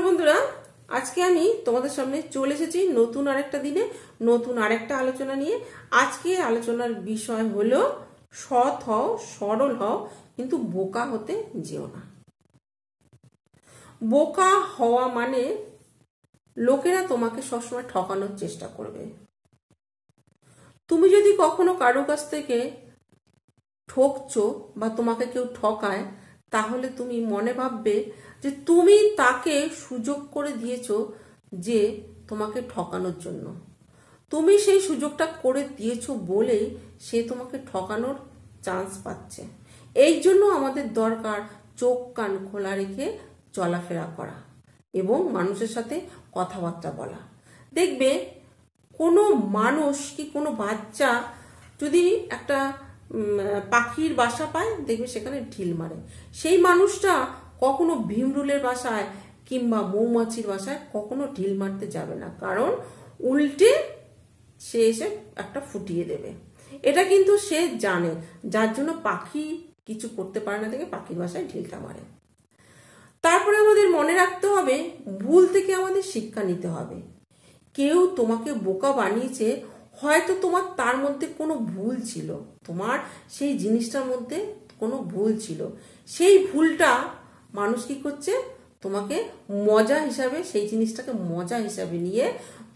বন্ধুরা, আজকে আমি তোমাদের সামনে চলে এসেছি নতুন আরেকটা দিনে নতুন আরেকটা আলোচনা নিয়ে। আজকে আলোচনার বিষয় হলো সৎ হও, সরল হও, কিন্তু বোকা হতে যেও না। বোকা হওয়া মানে লোকেরা তোমাকে সবসময় ঠকানোর চেষ্টা করবে। তুমি যদি কখনো কারো কাছ থেকে ঠকছো বা তোমাকে কেউ ঠকায়, তাহলে তুমি মনে ভাববে যে তুমি তাকে সুযোগ করে দিয়েছো যে তোমাকে ঠকানোর জন্য। তুমি সেই সুযোগটা করে দিয়েছো বলেই সে তোমাকে ঠকানোর চান্স পাচ্ছে। এই জন্য আমাদের দরকার চোখ কান খোলা রেখে চলাফেরা করা এবং মানুষের সাথে কথাবার্তা বলা। দেখবে কোনো মানুষ কি কোনো বাচ্চা যদি একটা পাখির বাসা পায়, দেখবে সেখানে ঢিল মারে। সেই মানুষটা কখনো ভীমরুলের বাসায় কিংবা মৌমাছির বাসায় কখনো ঢিল মারতে যাবে না, কারণ উল্টে সে এসে একটা ফুটিয়ে দেবে। এটা কিন্তু সে জানে, যার জন্য পাখি কিছু করতে পারে না দেখে পাখির বাসায় ঢিলটা মারে। তারপরে আমাদের মনে রাখতে হবে, ভুল থেকে আমাদের শিক্ষা নিতে হবে। কেউ তোমাকে বোকা বানিয়েছে, হয়তো তোমার তার মধ্যে কোনো ভুল ছিল, তোমার সেই জিনিসটার মধ্যে কোনো ভুল ছিল। সেই ভুলটা মানুষ কি করছে, তোমাকে মজা হিসাবে, সেই জিনিসটাকে মজা হিসাবে নিয়ে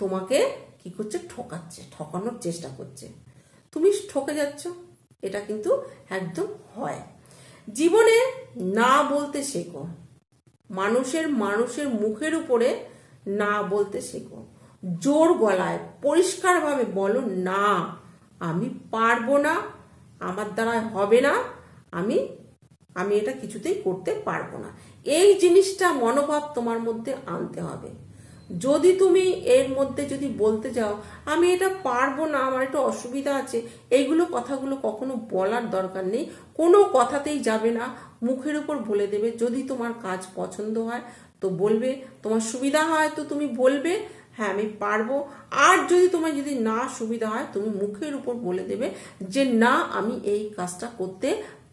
তোমাকে কি করছে, ঠকাচ্ছে, ঠকানোর চেষ্টা করছে। তুমি ঠকে যাচ্ছ, এটা কিন্তু একদম হয়। জীবনে না বলতে শেখো। মানুষের মুখের উপরে না বলতে শেখো। জোর গলায় পরিষ্কারভাবে বলো, না আমি পারবো না, আমার দ্বারা হবে না, আমি এটা কিছুতেই করতে পারবো না। এই জিনিসটা মনোভাব তোমার মধ্যে আনতে হবে। যদি তুমি এর মধ্যে যদি বলতে যাও আমি এটা পারবো না, আমার একটু অসুবিধা আছে, এইগুলো কথাগুলো কখনো বলার দরকার নেই। কোনো কথাতেই যাবে না, মুখের উপর বলে দেবে। যদি তোমার কাজ পছন্দ হয় তো বলবে, তোমার সুবিধা হয় তো তুমি বলবে হ্যাঁ আমি পারবো। আর যদি না সুবিধা হয়, তুমি মুখের উপর বলে দেবে যে না আমি এই কাজটা করতে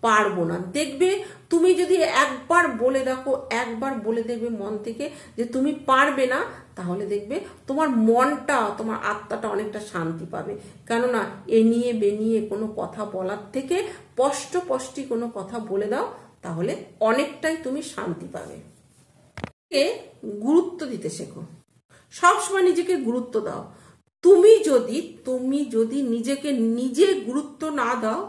পারবো না। দেখবে তুমি যদি একবার বলে দেখো, একবার বলে দেখবে মন থেকে যে তুমি পারবে না, তাহলে দেখবে তোমার মনটা, তোমার আত্মাটা অনেকটা শান্তি পাবে। কেননা এ নিয়ে বেনিয়ে কোনো কথা বলার থেকে স্পষ্ট কোনো কথা বলে দাও, তাহলে অনেকটাই তুমি শান্তি পাবে। গুরুত্ব দিতে শেখো। সবসময় নিজেকে গুরুত্ব দাও। তুমি যদি নিজেকে নিজে গুরুত্ব না দাও,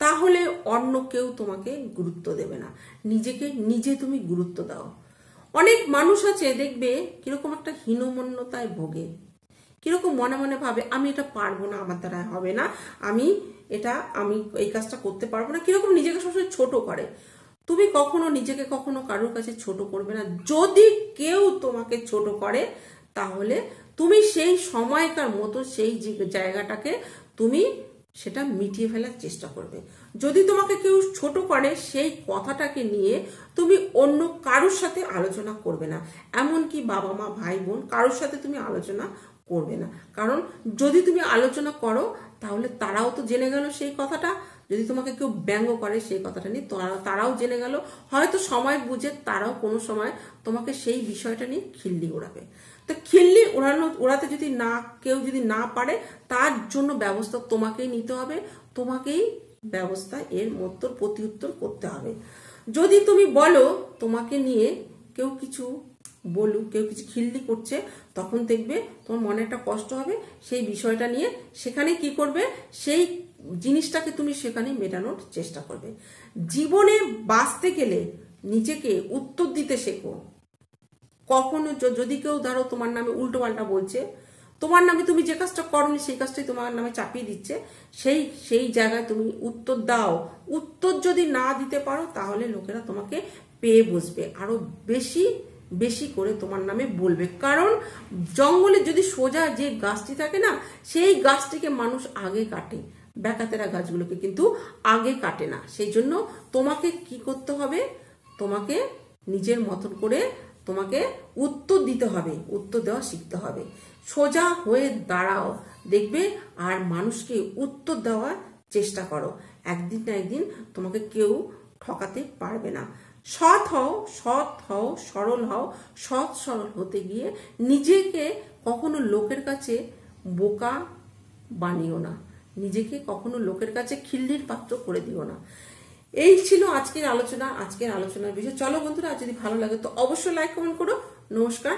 তাহলে অন্য কেউ তোমাকে গুরুত্ব দেবে না। নিজেকে নিজে তুমি গুরুত্ব দাও। অনেক মানুষ আছে দেখবে কিরকম একটা হীনমন্যতায় ভোগে, কিরকম মনে মনে ভাবে আমি এটা পারবো না, আমার দ্বারা হবে না, আমি এই কাজটা করতে পারবো না, কিরকম নিজেকে সবসময় ছোট করে। তুমি নিজেকে কখনো কারোর কাছে ছোট করবে না। যদি কেউ তোমাকে ছোট করে, তাহলে তুমি সেই সময়কার মতো সেই জায়গাটাকে তুমি সেটা মিটিয়ে ফেলার চেষ্টা করবে। যদি তোমাকে কেউ ছোট করে, সেই কথাটাকে নিয়ে তুমি অন্য কারোর সাথে আলোচনা করবে না। এমনকি বাবা মা ভাই বোন কারোর সাথে তুমি আলোচনা করবে না, কারণ যদি তুমি আলোচনা করো তাহলে তারাও তো জেনে গেল সেই কথাটা। যদি তোমাকে কেউ ব্যঙ্গ করে সেই কথাটা নিয়ে, তারাও জেনে গেল। হয়তো সময় বুঝে তারাও কোনো সময় তোমাকে সেই বিষয়টা নিয়ে খিল্লি উড়াবে। তো খিল্লি উড়াতে কেউ যদি না পারে, তার জন্য ব্যবস্থা তোমাকেই নিতে হবে, তোমাকেই ব্যবস্থা এর মধ্যে প্রতি উত্তর করতে হবে। যদি তুমি বলো তোমাকে নিয়ে কেউ কিছু কেউ কিছু খিল্লি করছে, তখন দেখবে তোমার মনে একটা কষ্ট হবে। সেই বিষয়টা নিয়ে সেখানে কি করবে, সেই জিনিসটাকে তুমি সেখানে মেটানোর চেষ্টা করবে। জীবনে বাঁচতে গেলে নিজেকে উত্তর দিতে শেখো। কখনো যদি কেউ ধরো তোমার নামে উল্টো পাল্টা বলছে, তোমার নামে তুমি যে কাজটা করোনি সেই কাজটাই তোমার নামে চাপিয়ে দিচ্ছে, সেই জায়গায় তুমি উত্তর দাও। উত্তর যদি না দিতে পারো, তাহলে লোকেরা তোমাকে পেয়ে বসবে, আরো বেশি করে তোমার নামে বলবে। কারণ জঙ্গলে যদি সোজা যে গাছটি থাকে না, সেই গাছটিকে মানুষ আগে কাটে, বেকাতেরা গাছগুলোকে কিন্তু আগে কাটে না। সেই জন্য তোমাকে কি করতে হবে, তোমাকে নিজের মতন করে তোমাকে উত্তর দিতে হবে, উত্তর দেওয়া শিখতে হবে। সোজা হয়ে দাঁড়াও, দেখবে আর মানুষকে উত্তর দেওয়ার চেষ্টা করো। একদিন না একদিন তোমাকে কেউ ঠকাতে পারবে না। সৎ হও, সরল হও। সৎ সরল হতে গিয়ে নিজেকে কখনো লোকের কাছে বোকা বানিও না, নিজেকে কখনো লোকের কাছে খিল্লির পাত্র করে দিও না। এই ছিল আজকের আলোচনা, আজকের আলোচনার বিষয়। চলো বন্ধুরা, যদি ভালো লাগে তো অবশ্যই লাইক কমেন্ট করো। নমস্কার।